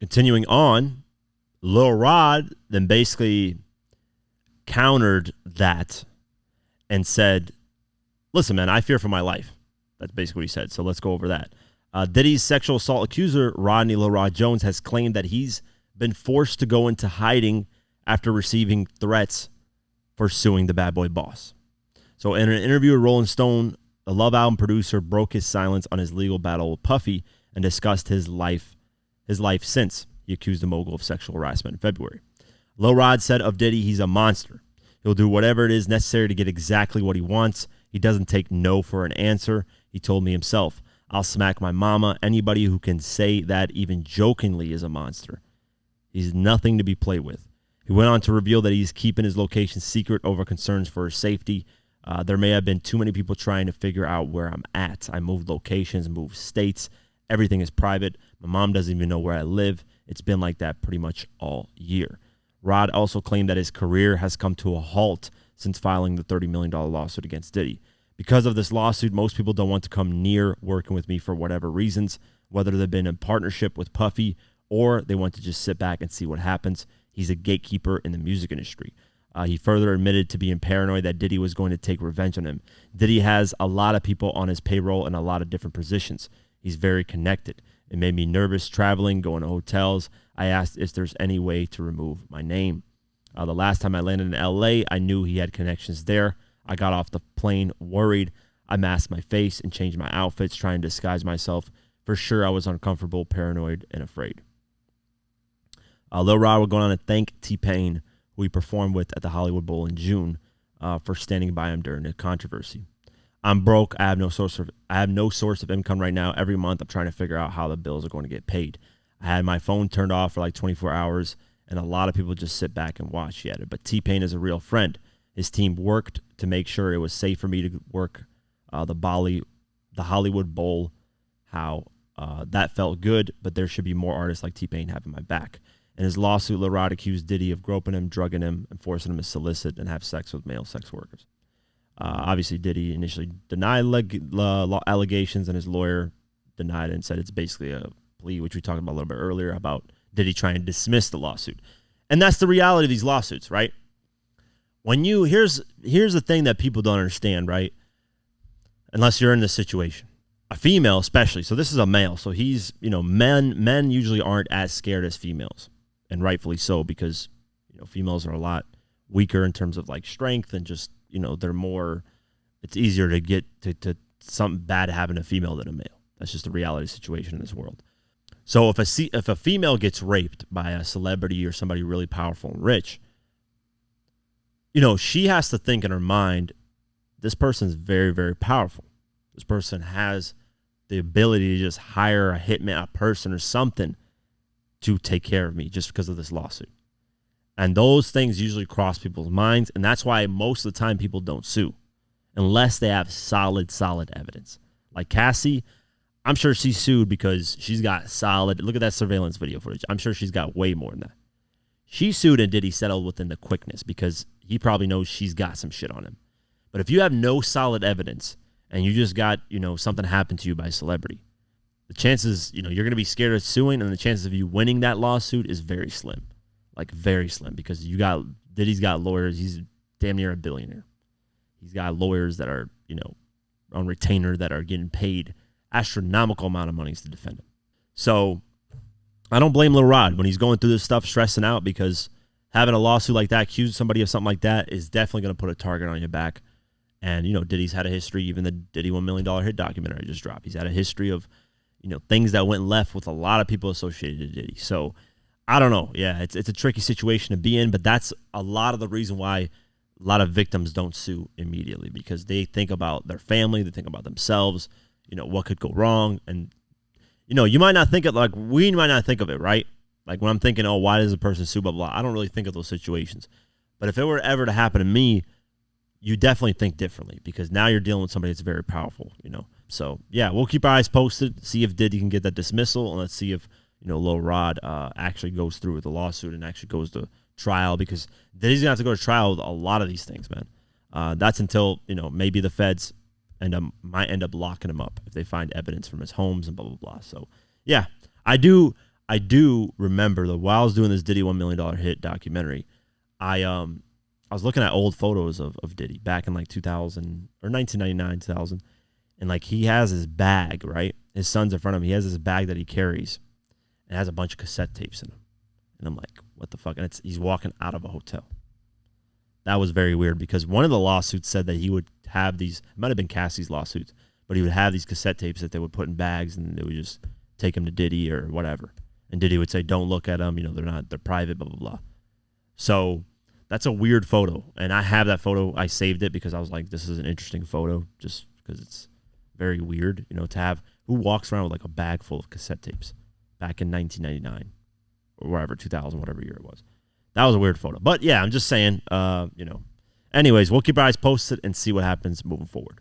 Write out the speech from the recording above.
Continuing on, Lil Rod then basically countered that and said, listen, man, I fear for my life. That's basically what he said. So let's go over that. Diddy's sexual assault accuser, Rodney Lil Rod Jones, has claimed that he's been forced to go into hiding after receiving threats for suing the Bad Boy boss. So in an interview with Rolling Stone, the Love album producer broke his silence on his legal battle with Puffy and discussed his life since he accused the mogul of sexual harassment in February. Lil Rod said of Diddy, he's a monster. He'll do whatever it is necessary to get exactly what he wants. He doesn't take no for an answer. He told me himself, I'll smack my mama. Anybody who can say that even jokingly is a monster. He's nothing to be played with. He went on to reveal that he's keeping his location secret over concerns for his safety. There may have been too many people trying to figure out where I'm at. I moved locations, moved states. Everything is private. My mom doesn't even know where I live. It's been like that pretty much all year. Rod also claimed that his career has come to a halt since filing the $30 million lawsuit against Diddy. Because of this lawsuit, most people don't want to come near working with me for whatever reasons, whether they've been in partnership with Puffy or they want to just sit back and see what happens. He's a gatekeeper in the music industry. He further admitted to being paranoid that Diddy was going to take revenge on him. Diddy has a lot of people on his payroll in a lot of different positions. He's very connected. It made me nervous traveling, going to hotels. I asked if there's any way to remove my name. The last time I landed in LA, I knew he had connections there. I got off the plane worried. I masked my face and changed my outfits, trying to disguise myself. For sure, I was uncomfortable, paranoid, and afraid. Lil Rod will go on to thank T-Pain, who he performed with at the Hollywood Bowl in June, for standing by him during the controversy. I'm broke. I have no source of income right now. Every month, I'm trying to figure out how the bills are going to get paid. I had my phone turned off for like 24 hours, and a lot of people just sit back and watch. He added, but T-Pain is a real friend. His team worked to make sure it was safe for me to work the Hollywood Bowl. How that felt good, but there should be more artists like T-Pain having my back. In his lawsuit, Lil Rod accused Diddy of groping him, drugging him, and forcing him to solicit and have sex with male sex workers. Obviously, Diddy initially denied allegations, and his lawyer denied it and said it's basically a plea, which we talked about a little bit earlier, about Diddy trying to dismiss the lawsuit. And that's the reality of these lawsuits, right? Here's the thing that people don't understand, right? Unless you're in this situation. A female especially, so this is a male, so he's, men usually aren't as scared as females, and rightfully so, because, females are a lot weaker in terms of like strength and just, they're more, it's easier to get to something bad happen to a female than a male. That's just the reality situation in this world. So if a female gets raped by a celebrity or somebody really powerful and rich, she has to think in her mind, this person's very, very powerful. This person has the ability to just hire a hitman, a person or something to take care of me just because of this lawsuit. And those things usually cross people's minds. And that's why most of the time people don't sue unless they have solid evidence. Like Cassie, I'm sure she sued because she's got solid, look at that surveillance video footage. I'm sure she's got way more than that. She sued and Diddy settled within the quickness because he probably knows she's got some shit on him. But if you have no solid evidence and you just got, something happened to you by a celebrity, the chances, you're going to be scared of suing, and the chances of you winning that lawsuit is very slim. Like very slim, because Diddy's got lawyers. He's damn near a billionaire. He's got lawyers that are, on retainer that are getting paid astronomical amount of money to defend him. So I don't blame Lil Rod when he's going through this stuff, stressing out, because having a lawsuit like that, accusing somebody of something like that, is definitely going to put a target on your back. And, Diddy's had a history, even the Diddy $1 million hit documentary just dropped. He's had a history of, things that went left with a lot of people associated to Diddy. So I don't know. Yeah, it's a tricky situation to be in, but that's a lot of the reason why a lot of victims don't sue immediately, because they think about their family, they think about themselves, what could go wrong. And, you might not think of, like, we might not think of it, right? Like when I'm thinking, oh, why does a person sue, blah, blah, I don't really think of those situations. But if it were ever to happen to me, you definitely think differently, because now you're dealing with somebody that's very powerful, So, yeah, we'll keep our eyes posted, see if Diddy can get that dismissal, and let's see if, Lil Rod actually goes through with the lawsuit and actually goes to trial, because Diddy's going to have to go to trial with a lot of these things, man. That's until, maybe the feds might end up locking him up if they find evidence from his homes and blah, blah, blah. So, yeah, I do I do remember though, while I was doing this Diddy $1 million hit documentary, I was looking at old photos of Diddy back in like 2000 or 1999, 2000, and like he has his bag, right? His son's in front of him. He has this bag that he carries, and it has a bunch of cassette tapes in him. And I'm like, what the fuck? And he's walking out of a hotel. That was very weird because one of the lawsuits said that he would have these, it might have been Cassie's lawsuits, but he would have these cassette tapes that they would put in bags and they would just take him to Diddy or whatever. And Diddy would say, don't look at them. They're private, blah, blah, blah. So that's a weird photo. And I have that photo. I saved it because I was like, this is an interesting photo just because it's very weird, to have who walks around with like a bag full of cassette tapes back in 1999 or wherever, 2000, whatever year it was. That was a weird photo. But yeah, I'm just saying, anyways, we'll keep our eyes posted and see what happens moving forward.